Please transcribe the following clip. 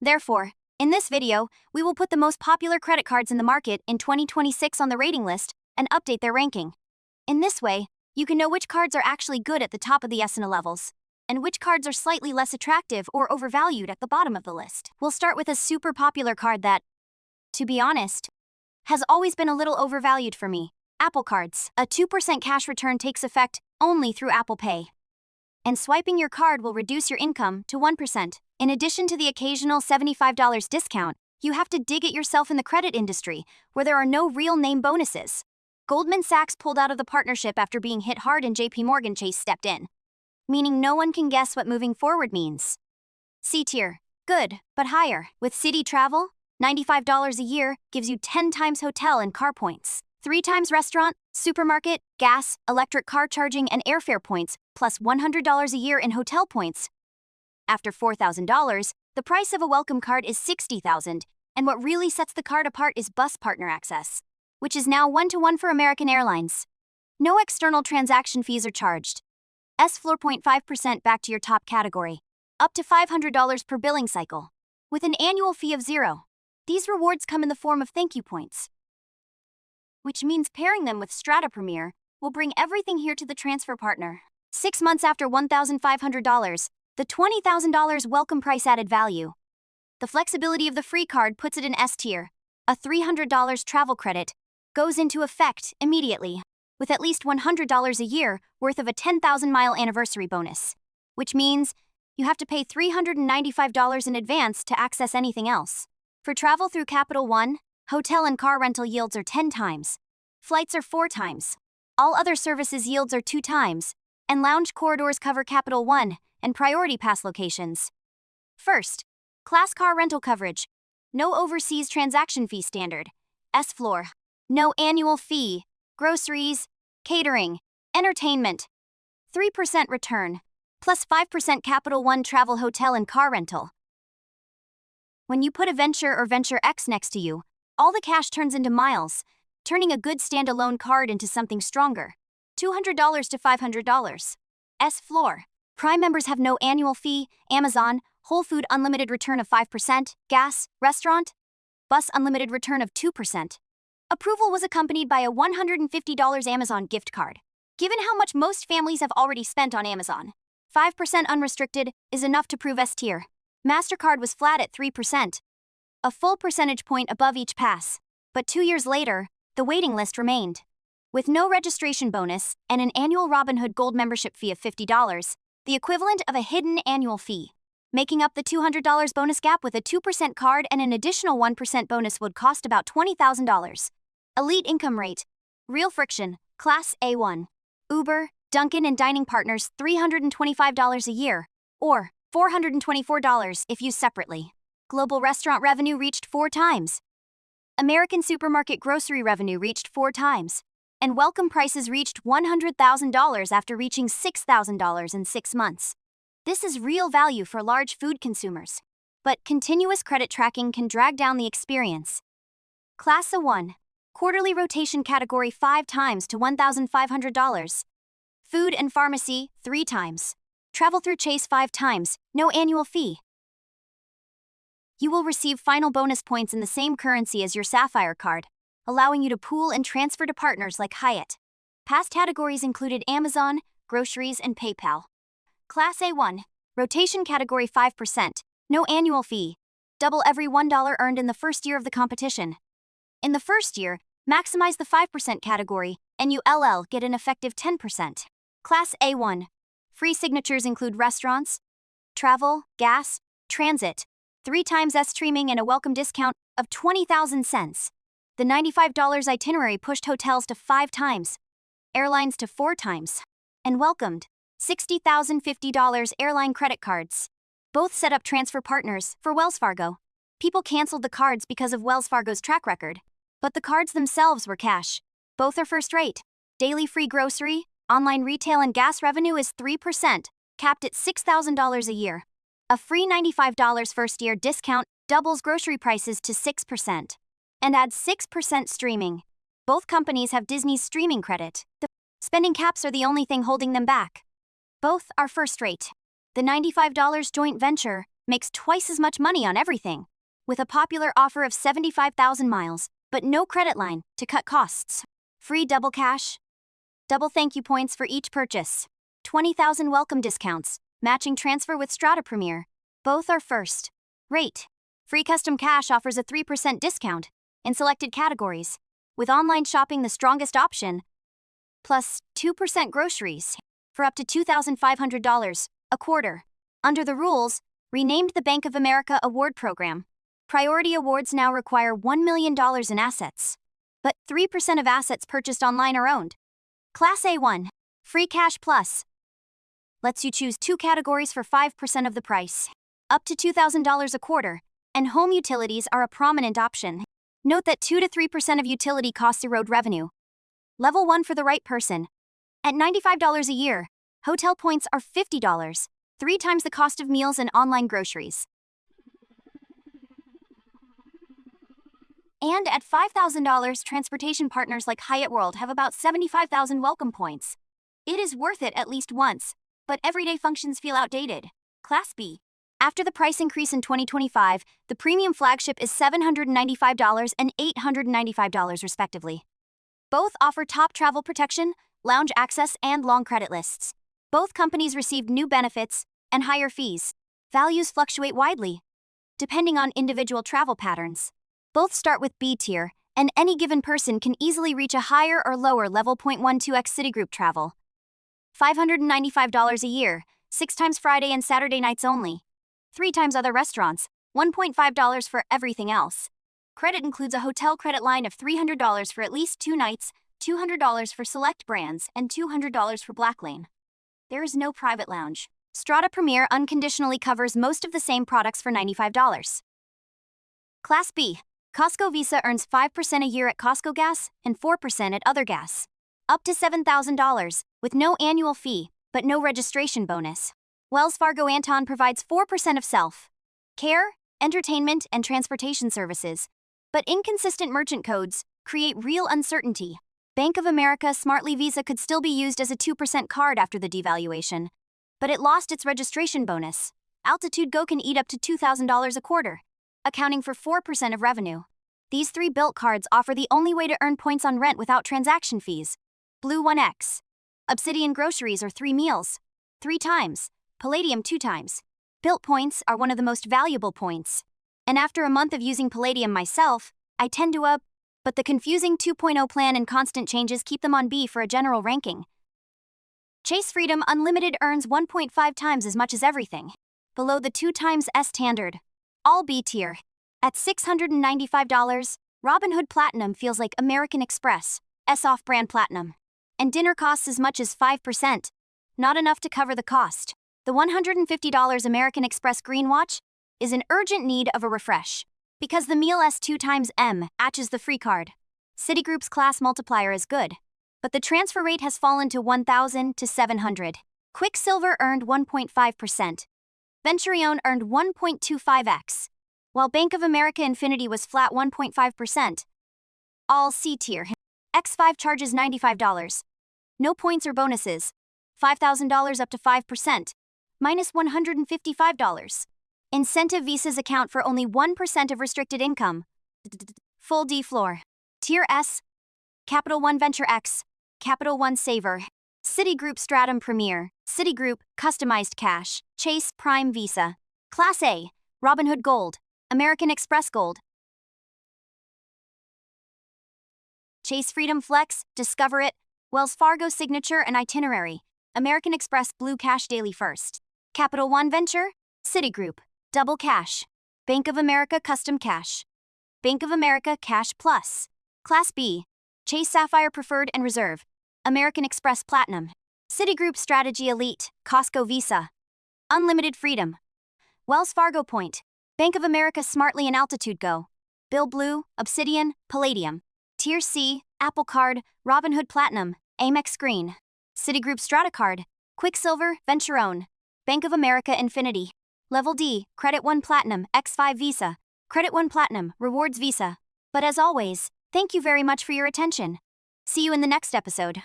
Therefore, in this video, we will put the most popular credit cards in the market in 2026 on the rating list and update their ranking. In this way, you can know which cards are actually good at the top of the S&A levels, and which cards are slightly less attractive or overvalued at the bottom of the list. We'll start with a super popular card that, to be honest, has always been a little overvalued for me. Apple Cards. A 2% cash return takes effect only through Apple Pay. And swiping your card will reduce your income to 1%. In addition to the occasional $75 discount, you have to dig it yourself in the credit industry, where there are no real name bonuses. Goldman Sachs pulled out of the partnership after being hit hard and JP Morgan Chase stepped in, meaning no one can guess what moving forward means. C tier. Good, but higher. With Citi Travel, $95 a year gives you 10 times hotel and car points, 3 times restaurant, supermarket, gas, electric car charging, and airfare points, plus $100 a year in hotel points. After $4,000, the price of a welcome card is $60,000, and what really sets the card apart is bus partner access, which is now 1-to-1 for American Airlines. No external transaction fees are charged. S-Floor 0.5% back to your top category, up to $500 per billing cycle, with an annual fee of $0. These rewards come in the form of thank you points, which means pairing them with Strata Premier will bring everything here to the transfer partner. 6 months after $1,500, the $20,000 welcome price added value. The flexibility of the free card puts it in S tier. A $300 travel credit goes into effect immediately, with at least $100 a year worth of a 10,000-mile anniversary bonus, which means you have to pay $395 in advance to access anything else. For travel through Capital One, hotel and car rental yields are 10 times, flights are 4 times, all other services yields are 2 times, and lounge corridors cover Capital One and Priority Pass locations. First, class car rental coverage. No overseas transaction fee standard. S-Floor. No annual fee. Groceries, catering, entertainment. 3% return, plus 5% Capital One travel hotel and car rental. When you put a Venture or Venture X next to you, all the cash turns into miles, turning a good standalone card into something stronger. $200 to $500. S-Floor. Prime members have no annual fee. Amazon, Whole Food unlimited return of 5%, gas, restaurant, bus unlimited return of 2%. Approval was accompanied by a $150 Amazon gift card. Given how much most families have already spent on Amazon, 5% unrestricted is enough to prove S tier. MasterCard was flat at 3%, a full percentage point above each pass, but 2 years later, the waiting list remained. With no registration bonus and an annual Robinhood Gold membership fee of $50, the equivalent of a hidden annual fee. Making up the $200 bonus gap with a 2% card and an additional 1% bonus would cost about $20,000. Elite income rate. Real friction. Class A1. Uber, Dunkin' and dining partners $325 a year, or $424 if used separately. Global restaurant revenue reached 4 times. American supermarket grocery revenue reached 4 times. And welcome prices reached $100,000 after reaching $6,000 in 6 months. This is real value for large food consumers. But continuous credit tracking can drag down the experience. Class A1. Quarterly rotation category 5 times to $1,500. Food and pharmacy 3 times. Travel through Chase 5 times, no annual fee. You will receive final bonus points in the same currency as your Sapphire card, allowing you to pool and transfer to partners like Hyatt. Past categories included Amazon, groceries, and PayPal. Class A1. Rotation category 5%, no annual fee. Double every $1 earned in the first year of the competition. In the first year, maximize the 5% category, and you get an effective 10%. Class A1. Free signatures include restaurants, travel, gas, transit, 3 times S-streaming, and a welcome discount of 20,000 cents. The $95 itinerary pushed hotels to 5 times, airlines to 4 times, and welcomed $60,050 airline credit cards. Both set up transfer partners for Wells Fargo. People canceled the cards because of Wells Fargo's track record, but the cards themselves were cash. Both are first rate. Daily free grocery, online retail, and gas revenue is 3%, capped at $6,000 a year. A free $95 first-year discount doubles grocery prices to 6%, and adds 6% streaming. Both companies have Disney's streaming credit. The spending caps are the only thing holding them back. Both are first rate. The $95 joint venture makes twice as much money on everything, with a popular offer of 75,000 miles, but no credit line to cut costs. Free double cash, double thank you points for each purchase, 20,000 welcome discounts, matching transfer with Strata Premier. Both are first rate. Free custom cash offers a 3% discount in selected categories, with online shopping the strongest option, plus 2% groceries for up to $2,500 a quarter. Under the rules, renamed the Bank of America Award Program. Priority awards now require $1 million in assets, but 3% of assets purchased online are owned. Class A1, Free Cash Plus, lets you choose 2 categories for 5% of the price, up to $2,000 a quarter, and home utilities are a prominent option. Note that 2 to 3% of utility costs erode revenue. Level 1 for the right person. At $95 a year, hotel points are $50, 3 times the cost of meals and online groceries. And at $5,000, transportation partners like Hyatt World have about 75,000 welcome points. It is worth it at least once, but everyday functions feel outdated. Class B. After the price increase in 2025, the premium flagship is $795 and $895 respectively. Both offer top travel protection, lounge access, and long credit lists. Both companies received new benefits and higher fees. Values fluctuate widely, depending on individual travel patterns. Both start with B tier, and any given person can easily reach a higher or lower level. 0.12x Citigroup travel. $595 a year, 6 times Friday and Saturday nights only. 3 times other restaurants, $1.5 for everything else. Credit includes a hotel credit line of $300 for at least 2 nights, $200 for select brands, and $200 for Black Lane. There is no private lounge. Strata Premier unconditionally covers most of the same products for $95. Class B. Costco Visa earns 5% a year at Costco Gas and 4% at other gas. Up to $7,000, with no annual fee, but no registration bonus. Wells Fargo Anton provides 4% of self-care, entertainment, and transportation services, but inconsistent merchant codes create real uncertainty. Bank of America Smartly Visa could still be used as a 2% card after the devaluation, but it lost its registration bonus. Altitude Go can eat up to $2,000 a quarter, accounting for 4% of revenue. These 3 Bilt cards offer the only way to earn points on rent without transaction fees. Blue 1x. Obsidian groceries are 3 meals, 3 times. Palladium 2 times. Bilt points are one of the most valuable points. And after a month of using Palladium myself, I tend to but the confusing 2.0 plan and constant changes keep them on B for a general ranking. Chase Freedom Unlimited earns 1.5 times as much as everything, below the 2 times S standard. All B tier. At $695, Robinhood Platinum feels like American Express, S off-brand Platinum. And dinner costs as much as 5%. Not enough to cover the cost. The $150 American Express Green Watch is in urgent need of a refresh, because the meal S2 times M matches the free card. Citigroup's class multiplier is good, but the transfer rate has fallen to 1,000 to 700. Quicksilver earned 1.5%. Venturion earned 1.25x, while Bank of America Infinity was flat 1.5%. All C tier. X5 charges $95. No points or bonuses. $5,000 up to 5%. Minus $155. Incentive visas account for only 1% of restricted income. Full D floor. Tier S. Capital One Venture X. Capital One Savor. Citigroup Stratum Premier. Citigroup Customized Cash. Chase Prime Visa. Class A. Robinhood Gold. American Express Gold. Chase Freedom Flex. Discover It. Wells Fargo Signature and Itinerary. American Express Blue Cash Daily First. Capital One Venture. Citigroup. Double Cash. Bank of America Custom Cash. Bank of America Cash Plus. Class B. Chase Sapphire Preferred and Reserve. American Express Platinum. Citigroup Strategy Elite. Costco Visa. Unlimited Freedom. Wells Fargo Point. Bank of America Smartly and Altitude Go. Bill Blue, Obsidian, Palladium. Tier C. Apple Card, Robinhood Platinum, Amex Green. Citigroup Strata Card. Quicksilver, Venturone. Bank of America Infinity. Level D, Credit One Platinum, X5 Visa. Credit One Platinum, Rewards Visa. But as always, thank you very much for your attention. See you in the next episode.